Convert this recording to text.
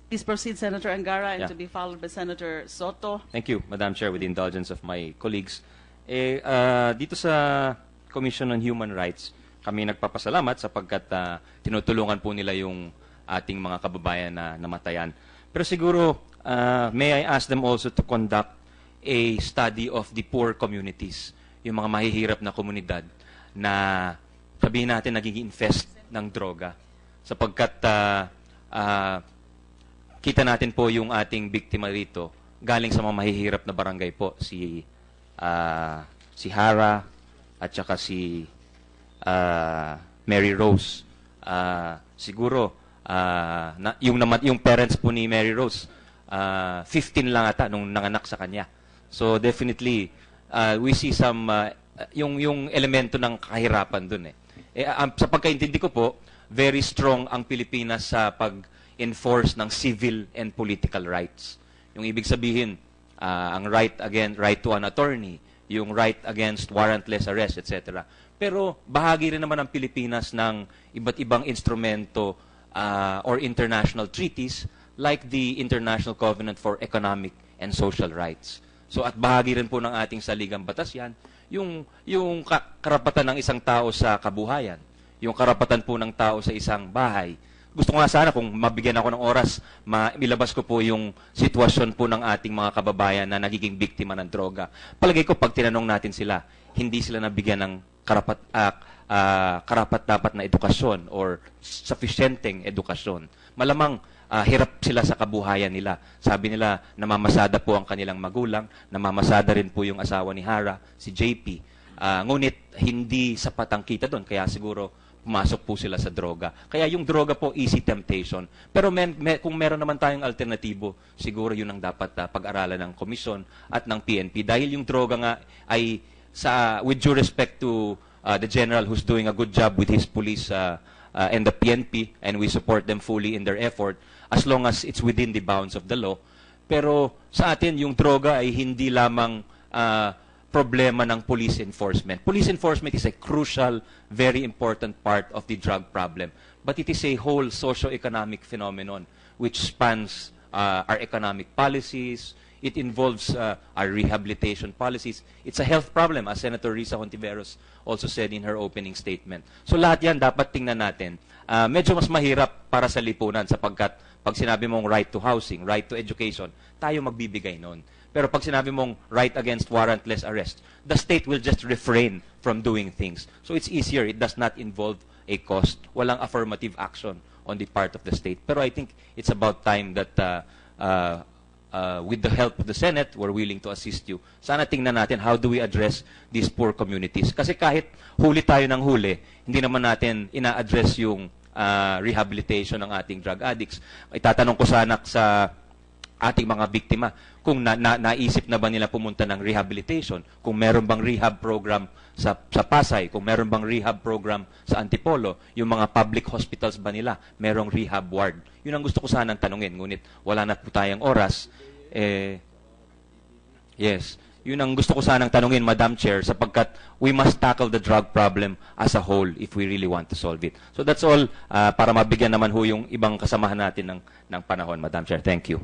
Please proceed, Senator Angara, and Yeah. to be followed by Senator Soto. Thank you, Madam Chair, with the indulgence of my colleagues. Dito sa Commission on Human Rights, kami nagpapasalamat sapagkat tinutulungan po nila yung ating mga kababayan na namatayan. Pero siguro, may I ask them also to conduct a study of the poor communities, yung mga mahihirap na komunidad na sabihin natin nagiging infest ng droga. Sapagkat kita natin po yung ating biktima rito galing sa mga mahihirap na barangay po, si Hara at saka si Mary Rose. Siguro yung parents po ni Mary Rose 15 lang ata nung nanganak sa kanya. So definitely we see some yung elemento ng kahirapan dun sa pagkaintindi ko po, very strong ang Pilipinas sa pag-enforce ng civil and political rights. Yung ibig sabihin, ang right to an attorney, yung right against warrantless arrest, etc. Pero bahagi rin naman ang Pilipinas ng iba't ibang instrumento or international treaties like the International Covenant for Economic and Social Rights. So at bahagi rin po ng ating saligang batas yan, yung karapatan ng isang tao sa kabuhayan, yung karapatan po ng tao sa isang bahay. Gusto ko nga sana kung mabigyan ako ng oras, ilabas ko po yung sitwasyon po ng ating mga kababayan na nagiging biktima ng droga. Palagay ko pag tinanong natin sila, hindi sila nabigyan ng karapat-dapat na edukasyon or sufficienteng edukasyon. Malamang hirap sila sa kabuhayan nila. Sabi nila, namamasada po ang kanilang magulang, namamasada rin po yung asawa ni Hara, si JP. Ngunit hindi sapat ang kita doon, kaya siguro pumasok po sila sa droga. Kaya yung droga po, easy temptation. Pero kung meron naman tayong alternatibo, siguro yun ang dapat pag-aralan ng komisyon at ng PNP. Dahil yung droga nga ay, with due respect to the General who's doing a good job with his police and the PNP, and we support them fully in their effort, as long as it's within the bounds of the law. Pero sa atin, yung droga ay hindi lamang problema ng police enforcement. Police enforcement is a crucial, very important part of the drug problem. But it is a whole socio-economic phenomenon which spans our economic policies. It involves our rehabilitation policies. It's a health problem, as Senator Risa Hontiveros also said in her opening statement. So lahat yan dapat tingnan natin. Medyo mas mahirap para sa lipunan sapagkat pag sinabi mong right to housing, right to education, tayo magbibigay nun. Pero pag sinabi mong right against warrantless arrest, the state will just refrain from doing things. So it's easier. It does not involve a cost. Walang affirmative action on the part of the state. Pero I think it's about time that with the help of the Senate, we're willing to assist you. Sana tingnan natin how do we address these poor communities. Kasi kahit huli tayo ng huli, hindi naman natin ina-address yung rehabilitation ng ating drug addicts. Itatanong ko sana sa ating mga biktima kung naisip na ba nila pumunta ng rehabilitation, kung meron bang rehab program sa Pasay, kung meron bang rehab program sa Antipolo, yung mga public hospitals ba nila, merong rehab ward. Yun ang gusto ko sanang tanungin, ngunit wala na po tayong oras. Yes, yun ang gusto ko sanang tanungin, Madam Chair, sapagkat we must tackle the drug problem as a whole if we really want to solve it. So that's all, para mabigyan naman ho yung ibang kasamahan natin ng panahon, Madam Chair. Thank you.